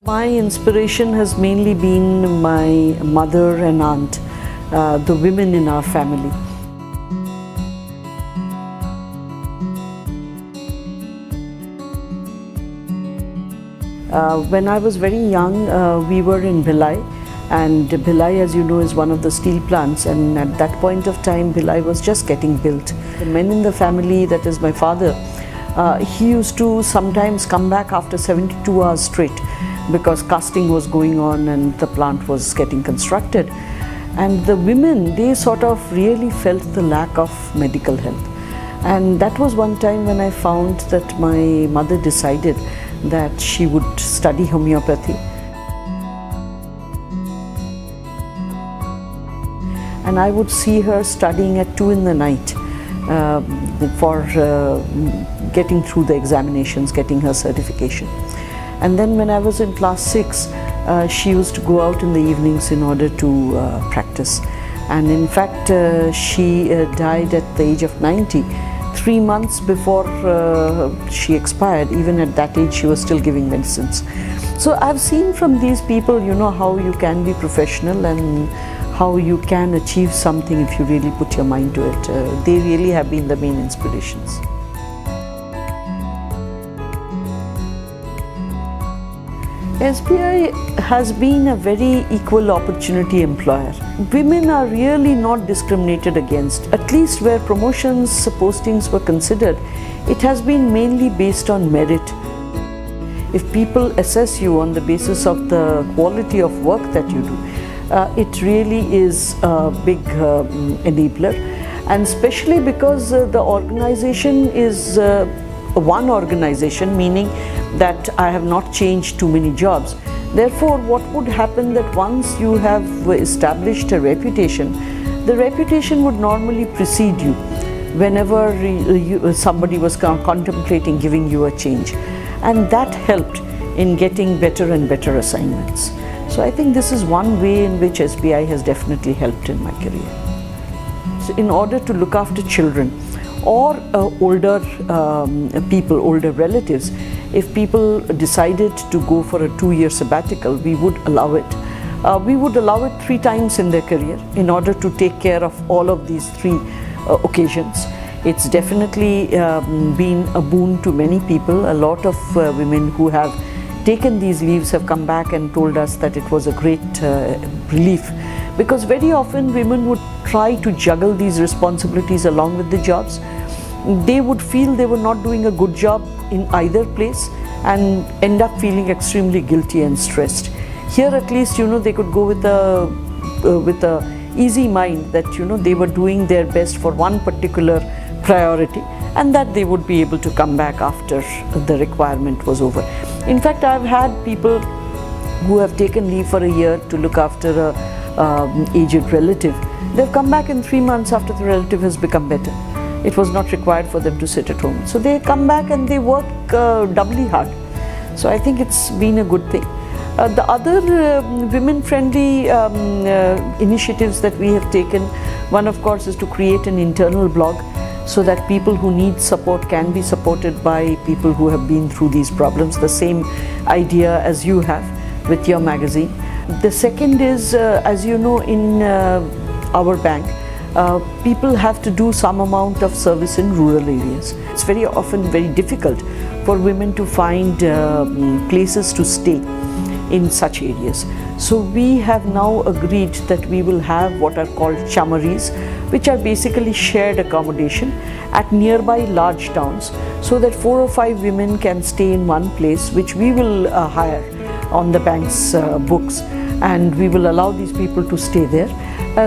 My inspiration has mainly been my mother and aunt, the women in our family. When I was very young, we were in Bhilai, and Bhilai, as you know, is one of the steel plants, and at that point of time Bhilai was just getting built. The men in the family, that is my father, he used to sometimes come back after 72 hours straight because casting was going on and the plant was getting constructed. And the women, they sort of really felt the lack of medical help. And that was one time when I found that my mother decided that she would study homeopathy. And I would see her studying at 2 in the night for getting through the examinations, getting her certification. And then when I was in class 6, she used to go out in the evenings in order to practice. And in fact, she died at the age of 90. 3 months before she expired. Even at that age, she was still giving medicines. So I've seen from these people, you know, how you can be professional and how you can achieve something if you really put your mind to it. They really have been the main inspirations. SBI has been a very equal opportunity employer. Women are really not discriminated against. At least where promotions, postings were considered, it has been mainly based on merit. If people assess you on the basis of the quality of work that you do, it really is a big enabler. And especially because the organization is one organization, meaning that I have not changed too many jobs. Therefore, what would happen that once you have established a reputation, the reputation would normally precede you whenever somebody was contemplating giving you a change. And that helped in getting better and better assignments. So I think this is one way in which SBI has definitely helped in my career. So in order to look after children or older people, older relatives, if people decided to go for a 2-year sabbatical, we would allow it. We would allow it 3 times in their career in order to take care of all of these 3 occasions. It's definitely been a boon to many people. A lot of women who have taken these leaves have come back and told us that it was a great relief, because very often women would try to juggle these responsibilities along with the jobs. They would feel they were not doing a good job in either place and end up feeling extremely guilty and stressed. Here at least, you know, they could go with a easy mind that, you know, they were doing their best for one particular priority and that they would be able to come back after the requirement was over. In fact, I've had people who have taken leave for a year to look after a aged relative. They've come back in 3 months after the relative has become better. It was not required for them to sit at home. So they come back and they work doubly hard. So I think it's been a good thing. The other women-friendly initiatives that we have taken, one of course is to create an internal blog so that people who need support can be supported by people who have been through these problems, the same idea as you have with your magazine. The second is, as you know, in our bank, people have to do some amount of service in rural areas. It's very often very difficult for women to find places to stay in such areas. So we have now agreed that we will have what are called chamaris, which are basically shared accommodation at nearby large towns, so that 4 or 5 women can stay in one place, which we will hire on the bank's books, and we will allow these people to stay there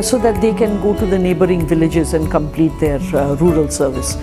so that they can go to the neighboring villages and complete their rural service.